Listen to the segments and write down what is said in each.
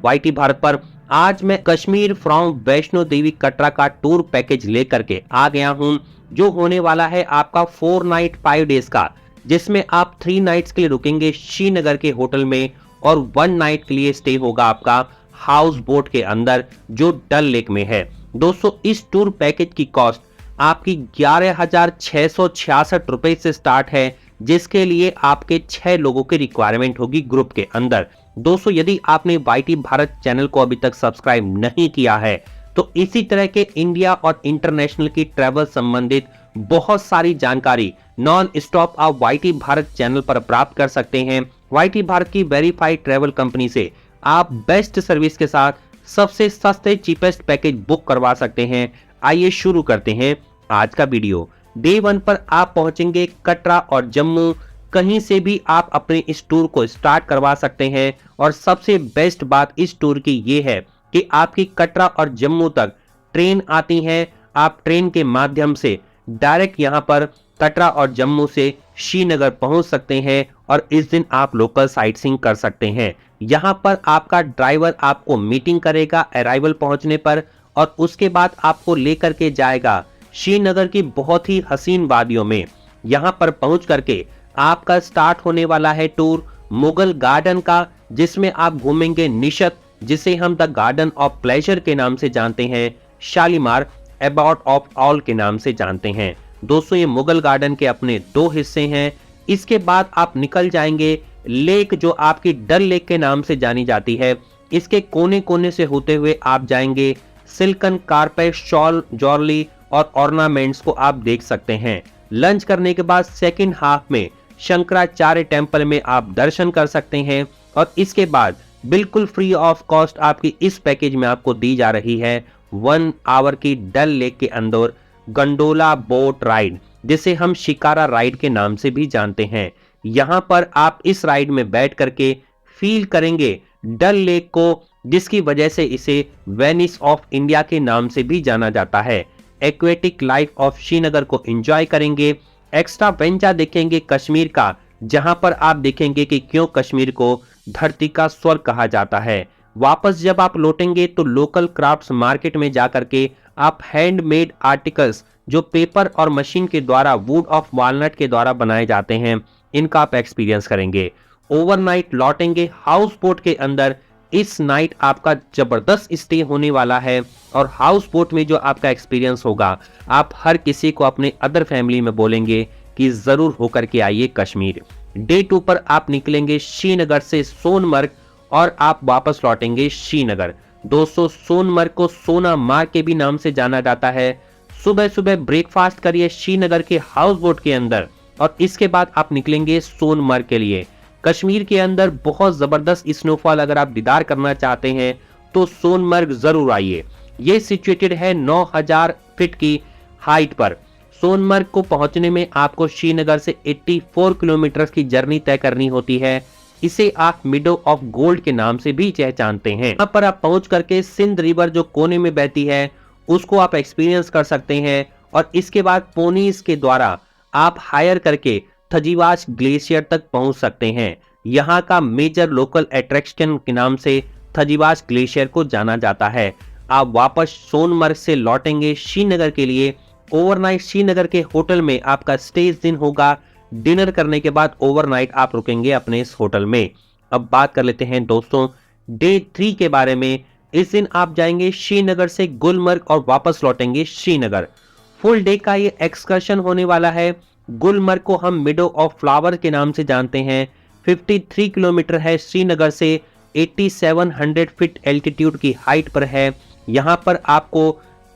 YT Bharat पर। आज मैं कश्मीर फ्रॉम वैष्णो देवी कटरा का टूर पैकेज लेकर के आ गया हूं, जो होने वाला है आपका 4 नाइट 5 डेज का, जिसमें आप 3 नाइट्स के लिए रुकेंगे श्रीनगर के होटल में और 1 नाइट के लिए स्टे होगा आपका हाउस बोट के अंदर जो डल लेक में है। दोस्तों, इस टूर पैकेज की कॉस्ट आपकी 11,666 रुपए से स्टार्ट है, जिसके लिए आपके 6 लोगों की रिक्वायरमेंट होगी ग्रुप के अंदर। दोस्तों, यदि आपने वाईटी भारत चैनल को अभी तक सब्सक्राइब नहीं किया है तो इसी तरह के इंडिया और इंटरनेशनल की ट्रैवल संबंधित बहुत सारी जानकारी नॉन स्टॉप आप वाईटी भारत चैनल पर प्राप्त कर सकते हैं। वाईटी भारत की वेरीफाइड ट्रैवल कंपनी से आप बेस्ट सर्विस के साथ सबसे सस्ते चीपेस्ट पैकेज बुक करवा सकते हैं। आइए शुरू करते हैं आज का वीडियो। डे 1 पर आप पहुंचेंगे कटरा और जम्मू। कहीं से भी आप अपने इस टूर को स्टार्ट करवा सकते हैं और सबसे बेस्ट बात इस टूर की ये है कि आपकी कटरा और जम्मू तक ट्रेन आती है। आप ट्रेन के माध्यम से डायरेक्ट यहां पर कटरा और जम्मू से श्रीनगर पहुंच सकते हैं और इस दिन आप लोकल साइट सीइंग कर सकते हैं। यहां पर आपका ड्राइवर आपको मीटिंग करेगा अराइवल पहुंचने पर और उसके बाद आपको लेकर के जाएगा श्रीनगर की बहुत ही हसीन वादियों में। यहां पर पहुंच करके आपका स्टार्ट होने वाला है टूर मुगल गार्डन का, जिसमें आप घूमेंगे निशत, जिसे हम द गार्डन ऑफ प्लेजर के नाम से जानते हैं, शालीमार अबाउट ऑफ ऑल के नाम से जानते हैं। दोस्तों, ये मुगल गार्डन के अपने 2 हिस्से हैं। इसके बाद आप निकल जाएंगे लेक, जो आपकी डल लेक के नाम से जानी जाती है। इसके कोने कोने से होते हुए आप जाएंगे सिल्कन कारपेट, शॉल, जॉर्ली और ऑर्नामेंट्स को आप देख सकते हैं। लंच करने के बाद सेकंड हाफ में शंकराचार्य टेम्पल में आप दर्शन कर सकते हैं और इसके बाद बिल्कुल फ्री ऑफ कॉस्ट आपकी इस पैकेज में आपको दी जा रही है 1 आवर की डल लेक के अंदर गंडोला बोट राइड, जिसे हम शिकारा राइड के नाम से भी जानते हैं। यहां पर आप इस राइड में बैठ करके फील करेंगे डल लेक को, जिसकी वजह से इसे वेनिस ऑफ इंडिया के नाम से भी जाना जाता है। एक्वेटिक लाइफ ऑफ श्रीनगर को एंजॉय करेंगे। एक्स्ट्रा वेंचर देखेंगे कश्मीर का, जहां पर आप देखेंगे कि क्यों कश्मीर को धरती का स्वर्ग कहा जाता है। वापस जब आप लौटेंगे तो लोकल क्राफ्ट्स मार्केट में जाकर के आप हैंडमेड आर्टिकल्स जो पेपर और मशीन के द्वारा वुड ऑफ वॉलनट के द्वारा बनाए जाते हैं, इनका आप एक्सपीरियंस करेंगे। ओवरनाइट लौटेंगे हाउस बोट के अंदर। इस नाइट आपका जबरदस्त स्टे होने वाला है और हाउस बोट में जो आपका एक्सपीरियंस होगा, आप हर किसी को अपने अदर फैमिली में बोलेंगे कि जरूर होकर के आइए कश्मीर। डे 2 पर आप निकलेंगे श्रीनगर से सोनमर्ग और आप वापस लौटेंगे श्रीनगर। दोस्तों, सोनमर्ग को सोना मार्ग के भी नाम से जाना जाता है। सुबह सुबह ब्रेकफास्ट करिए श्रीनगर के हाउस बोट के अंदर और इसके बाद आप निकलेंगे सोनमर्ग के लिए। कश्मीर के अंदर बहुत जबरदस्त स्नोफॉल अगर आप दीदार करना चाहते हैं तो सोनमर्ग जरूर आइए। ये सिचुएटेड है 9000 फीट की हाइट पर। सोनमर्ग को पहुंचने में आपको श्रीनगर से 84 किलोमीटर की जर्नी तय करनी होती है। इसे आप मिडो ऑफ गोल्ड के नाम से भी पहचानते हैं। यहाँ पर आप पहुंच करके सिंध रिवर जो कोने में बहती है उसको आप एक्सपीरियंस कर सकते हैं और इसके बाद पोनीज के द्वारा आप हायर करके थजीवास ग्लेशियर तक पहुंच सकते हैं। यहाँ का मेजर लोकल अट्रैक्शन के नाम से थजीवास ग्लेशियर को जाना जाता है। आप वापस सोनमर्ग से लौटेंगे श्रीनगर के लिए। ओवरनाइट श्रीनगर के होटल में आपका स्टे इस दिन होगा। डिनर करने के बाद ओवरनाइट आप रुकेंगे अपने इस होटल में। अब बात कर लेते हैं दोस्तों डे 3 के बारे में। इस दिन आप जाएंगे श्रीनगर से गुलमर्ग और वापस लौटेंगे श्रीनगर। फुल डे का ये एक्सकर्शन होने वाला है। गुलमर्ग को हम मिडो ऑफ फ्लावर के नाम से जानते हैं। 53 किलोमीटर है श्रीनगर से, 8700 फीट एल्टीट्यूड की हाइट पर है। यहाँ पर आपको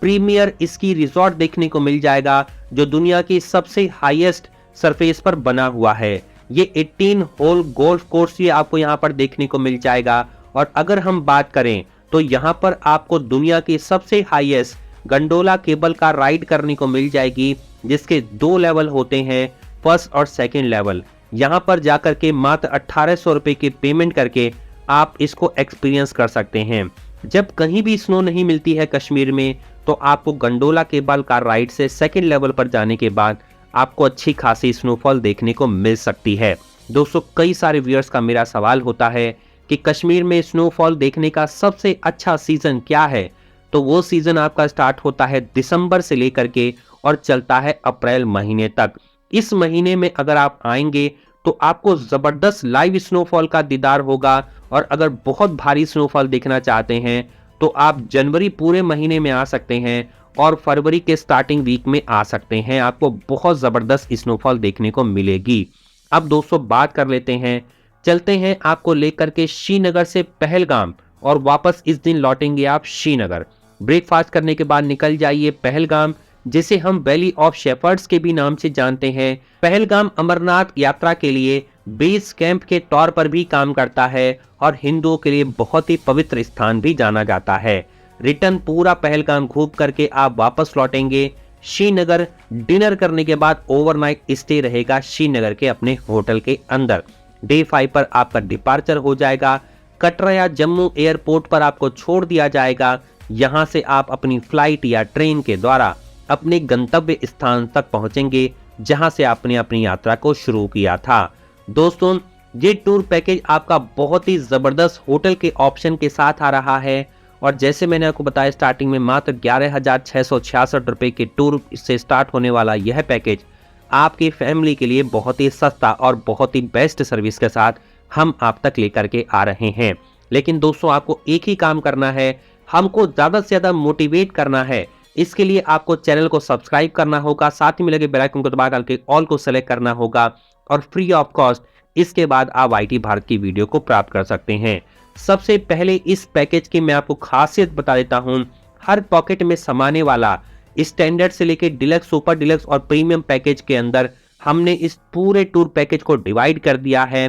प्रीमियर स्की रिजॉर्ट देखने को मिल जाएगा, जो दुनिया की सबसे हाईएस्ट सरफेस पर बना हुआ है। ये 18 होल गोल्फ कोर्स ये आपको यहाँ पर देखने को मिल जाएगा। और अगर हम बात करें तो यहाँ पर आपको दुनिया की सबसे हाईएस्ट गंडोला केबल का राइड करने को मिल जाएगी, जिसके 2 लेवल होते हैं, फर्स्ट और सेकंड लेवल। यहाँ पर जाकर के मात्र 1800 रुपए की पेमेंट करके आप इसको एक्सपीरियंस कर सकते हैं। जब कहीं भी स्नो नहीं मिलती है कश्मीर में तो आपको गंडोला केबल कार राइड से सेकंड लेवल पर जाने के बाद आपको अच्छी खासी स्नोफॉल देखने को मिल सकती है। दोस्तों, कई सारे व्यूअर्स का मेरा सवाल होता है कि कश्मीर में स्नोफॉल देखने का सबसे अच्छा सीजन क्या है, तो वो सीजन आपका स्टार्ट होता है दिसंबर से लेकर के और चलता है अप्रैल महीने तक। इस महीने में अगर आप आएंगे तो आपको जबरदस्त लाइव स्नोफॉल का दीदार होगा। और अगर बहुत भारी स्नोफॉल देखना चाहते हैं तो आप जनवरी पूरे महीने में आ सकते हैं और फरवरी के स्टार्टिंग वीक में आ सकते हैं। आपको बहुत जबरदस्त स्नोफॉल देखने को मिलेगी। अब दोस्तों बात कर लेते हैं, चलते हैं आपको लेकर के श्रीनगर से पहलगाम और वापस इस दिन लौटेंगे आप श्रीनगर। ब्रेकफास्ट करने के बाद निकल जाइए पहलगाम, जिसे हम वैली ऑफ शेफर्ड्स के भी नाम से जानते हैं। पहलगाम अमरनाथ यात्रा के लिए बेस कैंप के तौर पर भी काम करता है और हिंदुओं के लिए बहुत ही पवित्र स्थान भी जाना जाता है। रिटर्न पूरा पहलगाम घूम करके आप वापस लौटेंगे श्रीनगर। डिनर करने के बाद ओवरनाइट स्टे रहेगा श्रीनगर के अपने होटल के अंदर। डे 5 पर आपका डिपार्चर हो जाएगा। कटरा या जम्मू एयरपोर्ट पर आपको छोड़ दिया जाएगा। यहां से आप अपनी फ्लाइट या ट्रेन के द्वारा अपने गंतव्य स्थान तक पहुंचेंगे, जहां से आपने अपनी यात्रा को शुरू किया था। दोस्तों, ये टूर पैकेज आपका बहुत ही जबरदस्त होटल के ऑप्शन के साथ आ रहा है और जैसे मैंने आपको बताया स्टार्टिंग में, मात्र 11,666 रुपए के टूर से स्टार्ट होने वाला यह पैकेज आपकी फैमिली के लिए बहुत ही सस्ता और बहुत ही बेस्ट सर्विस के साथ हम आप तक लेकर के आ रहे हैं। लेकिन दोस्तों, आपको एक ही काम करना है, हमको ज्यादा से ज्यादा मोटिवेट करना है। इसके लिए आपको चैनल को सब्सक्राइब करना होगा, साथ ही में लगे बेल आइकन को दबा करके ऑल को सेलेक्ट करना होगा और फ्री ऑफ कॉस्ट इसके बाद आप आईटी भारत की वीडियो को प्राप्त कर सकते हैं। सबसे पहले इस पैकेज की मैं आपको खासियत बता देता हूं। हर पॉकेट में समाने वाला स्टैंडर्ड से लेकर डिलक्स, सुपर डिलक्स और प्रीमियम पैकेज के अंदर हमने इस पूरे टूर पैकेज को डिवाइड कर दिया है।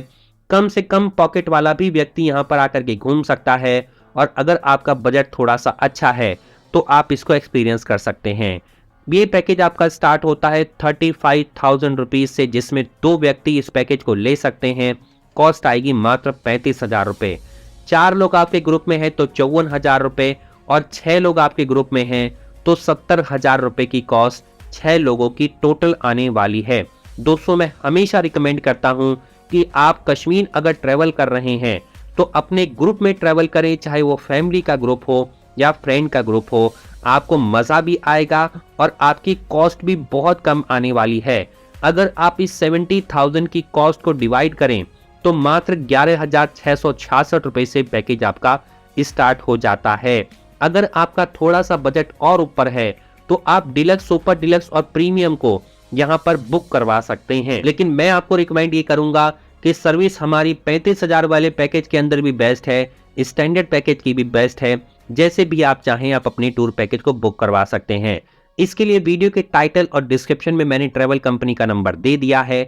कम से कम पॉकेट वाला भी व्यक्ति यहां पर आकर के घूम सकता है और अगर आपका बजट थोड़ा सा अच्छा है तो आप इसको एक्सपीरियंस कर सकते हैं। ये पैकेज आपका स्टार्ट होता है 35,000 रुपीज से, जिसमें 2 व्यक्ति इस पैकेज को ले सकते हैं। कॉस्ट आएगी मात्र 35,000 रुपए। 4 लोग आपके ग्रुप में हैं तो 54,000 रुपए और 6 लोग आपके ग्रुप में हैं तो 70,000 रुपए की कॉस्ट 6 लोगों की टोटल आने वाली है। दोस्तों, मैं हमेशा रिकमेंड करता हूं कि आप कश्मीर अगर ट्रेवल कर रहे हैं तो अपने ग्रुप में ट्रेवल करें, चाहे वो फैमिली का ग्रुप हो या फ्रेंड का ग्रुप हो। आपको मजा भी आएगा और आपकी कॉस्ट भी बहुत कम आने वाली है। अगर आप इस 70,000 की कॉस्ट को डिवाइड करें तो मात्र 11,666 रुपए से पैकेज आपका स्टार्ट हो जाता है। अगर आपका थोड़ा सा बजट और ऊपर है तो आप डिलक्स, सुपर डिलक्स और प्रीमियम को यहां पर बुक करवा सकते हैं। लेकिन मैं आपको रिकमेंड ये करूंगा कि सर्विस हमारी 35,000 वाले पैकेज के अंदर भी बेस्ट है, स्टैंडर्ड पैकेज की भी बेस्ट है। जैसे भी आप चाहें आप अपनी टूर पैकेज को बुक करवा सकते हैं। इसके लिए वीडियो के टाइटल और डिस्क्रिप्शन में मैंने ट्रैवल कंपनी का नंबर दे दिया है,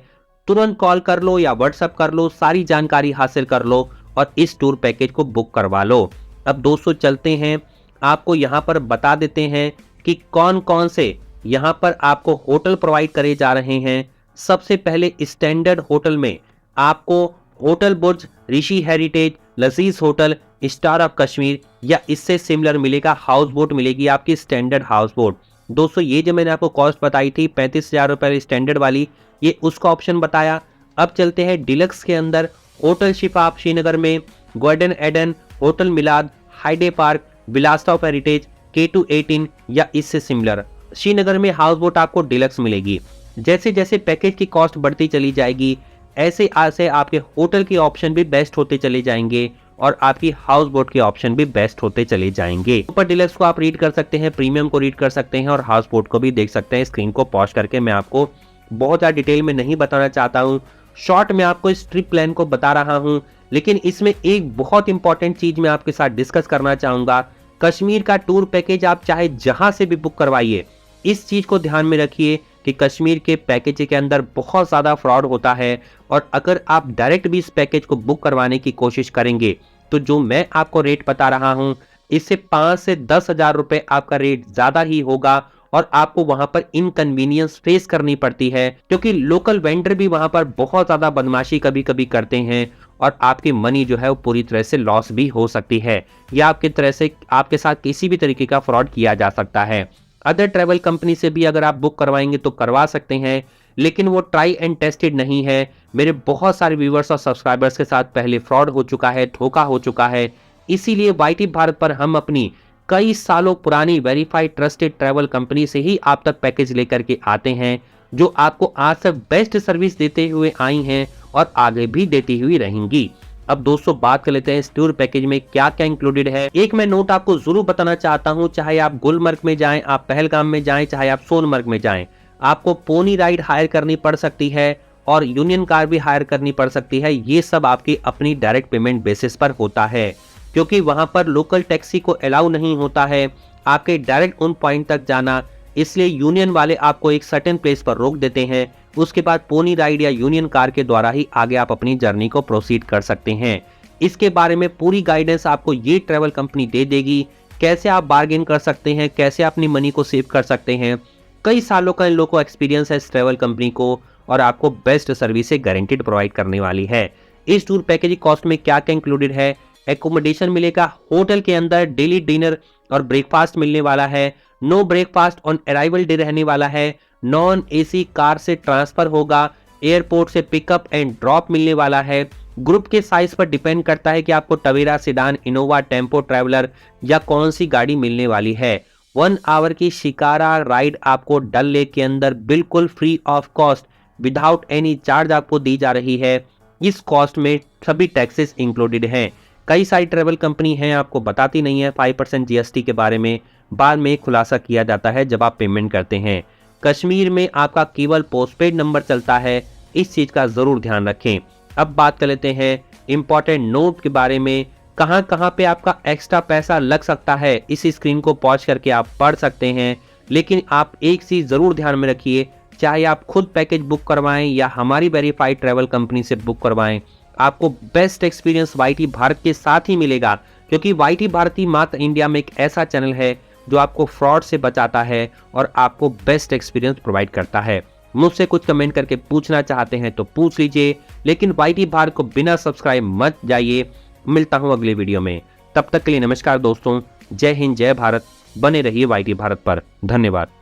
तुरंत कॉल कर लो या व्हाट्सएप कर लो, सारी जानकारी हासिल कर लो और इस टूर पैकेज को बुक करवा लो। अब दोस्तों चलते हैं, आपको यहाँ पर बता देते हैं कि कौन कौन से यहाँ पर आपको होटल प्रोवाइड करे जा रहे हैं। सबसे पहले स्टैंडर्ड होटल में आपको होटल बुर्ज, ऋषि हेरिटेज, लजीज होटल, स्टार ऑफ कश्मीर या इससे सिमिलर मिलेगा, हाउस बोट मिलेगी आपकी स्टैंडर्ड हाउस बोट। दोस्तों, ये जो मैंने आपको कॉस्ट बताई थी 35,000 रुपए स्टैंडर्ड वाली, ये उसका ऑप्शन बताया। अब चलते हैं डिलक्स के अंदर। होटल शिफा श्रीनगर में, Golden Eden, hotel Milad, Hyde Park, Vilasa of heritage, K218 या इससे सिमिलर। श्रीनगर में हाउस बोट आपको डिलक्स मिलेगी। जैसे जैसे पैकेज की कॉस्ट बढ़ती चली जाएगी ऐसे ऐसे आपके होटल के ऑप्शन भी बेस्ट होते चले जाएंगे और आपकी हाउस बोट के ऑप्शन भी बेस्ट होते चले जाएंगे। सुपर डिलक्स को आप रीड कर सकते हैं, प्रीमियम को रीड कर सकते हैं और हाउस बोट को भी देख सकते हैं। स्क्रीन को पॉज करके मैं आपको बहुत ज्यादा डिटेल में नहीं बताना चाहता हूँ, शॉर्ट में आपको इस ट्रिप प्लान को बता रहा हूँ। लेकिन इसमें एक बहुत इंपॉर्टेंट चीज मैं आपके साथ डिस्कस करना चाहूंगा। कश्मीर का टूर पैकेज आप चाहे जहां से भी बुक करवाइए, इस चीज को ध्यान में रखिए कि कश्मीर के पैकेज के अंदर बहुत ज्यादा फ्रॉड होता है और अगर आप डायरेक्ट भी इस पैकेज को बुक करवाने की कोशिश करेंगे तो जो मैं आपको रेट बता रहा हूं इससे 5 से 10,000 रुपए आपका रेट ज्यादा ही होगा और आपको वहां पर इनकन्वीनियंस फेस करनी पड़ती है, क्योंकि लोकल वेंडर भी वहां पर बहुत ज्यादा बदमाशी कभी कभी करते हैं और आपकी मनी जो है वो पूरी तरह से लॉस भी हो सकती है या आपकी तरह से आपके साथ किसी भी तरीके का फ्रॉड किया जा सकता है। अदर ट्रैवल कंपनी से भी अगर आप बुक करवाएंगे तो करवा सकते हैं, लेकिन वो ट्राई एंड टेस्टेड नहीं है। मेरे बहुत सारे व्यूवर्स और सब्सक्राइबर्स के साथ पहले फ्रॉड हो चुका है, धोखा हो चुका है। इसीलिए वाईटी भारत पर हम अपनी कई सालों पुरानी वेरीफाइड ट्रस्टेड ट्रैवल कंपनी से ही आप तक पैकेज लेकर के आते हैं, जो आपको आज तक बेस्ट सर्विस देते हुए आई हैं और आगे भी देती हुई रहेंगी। अब दोस्तों बात कर लेते हैं इस टूर पैकेज में क्या क्या इंक्लूडेड है। एक मैं नोट आपको जरूर बताना चाहता हूं, चाहे आप गुलमर्ग में जाएं, आप पहलगाम में जाएं, चाहे आप सोनमर्ग में जाएं, आपको पोनी राइड हायर करनी पड़ सकती है और यूनियन कार भी हायर करनी पड़ सकती है। ये सब आपकी अपनी डायरेक्ट पेमेंट बेसिस पर होता है, क्योंकि वहां पर लोकल टैक्सी को अलाउ नहीं होता है आपके डायरेक्ट उन पॉइंट तक जाना। इसलिए यूनियन वाले आपको एक सर्टेन प्लेस पर रोक देते हैं, उसके बाद पोनी राइड या यूनियन कार के द्वारा ही आगे आप अपनी जर्नी को प्रोसीड कर सकते हैं। इसके बारे में पूरी गाइडेंस आपको ये ट्रैवल कंपनी दे देगी, कैसे आप बार्गेन कर सकते हैं, कैसे अपनी मनी को सेव कर सकते हैं। कई सालों का इन लोगों को एक्सपीरियंस है इस ट्रैवल कंपनी को और आपको बेस्ट सर्विस गारंटीड प्रोवाइड करने वाली है। इस टूर पैकेज कॉस्ट में क्या क्या इंक्लूडेड है, एकोमोडेशन मिलेगा, होटल के अंदर डेली डिनर और ब्रेकफास्ट मिलने वाला है, no breakfast on arrival day रहने वाला है, नॉन एसी कार से ट्रांसफर होगा, एयरपोर्ट से पिकअप एंड ड्रॉप मिलने वाला है। ग्रुप के साइज पर डिपेंड करता है कि आपको Tavera, sedan, Innova, tempo traveller या कौन सी गाड़ी मिलने वाली है। 1 आवर की शिकारा राइड आपको डल लेक के अंदर बिल्कुल free of cost without any charge आपको दी जा रही है। इस कॉस्ट में सभी टैक्सेस इंक्लूडेड हैं। कई सारी ट्रैवल कंपनी हैं, आपको बताती नहीं है 5% जीएसटी के बारे में, बाद में खुलासा किया जाता है जब आप पेमेंट करते हैं। कश्मीर में आपका केवल पोस्टपेड नंबर चलता है, इस चीज का जरूर ध्यान रखें। अब बात कर लेते हैं इंपॉर्टेंट नोट के बारे में, कहां कहां पे आपका एक्स्ट्रा पैसा लग सकता है। इस स्क्रीन को पॉज करके आप पढ़ सकते हैं, लेकिन आप एक चीज जरूर ध्यान में रखिए, चाहे आप खुद पैकेज बुक करवाएं या हमारी वेरीफाइड ट्रैवल कंपनी से बुक करवाएं, आपको बेस्ट एक्सपीरियंस वाईटी भारत के साथ ही मिलेगा, क्योंकि वाईटी भारती मात्र इंडिया में एक ऐसा चैनल है जो आपको फ्रॉड से बचाता है और आपको बेस्ट एक्सपीरियंस प्रोवाइड करता है। मुझसे कुछ कमेंट करके पूछना चाहते हैं तो पूछ लीजिए, लेकिन वाईटी भारत को बिना सब्सक्राइब मत जाइए। मिलता हूं अगले वीडियो में, तब तक के लिए नमस्कार दोस्तों, जय हिंद, जय भारत। बने रहिए वाईटी भारत पर। धन्यवाद।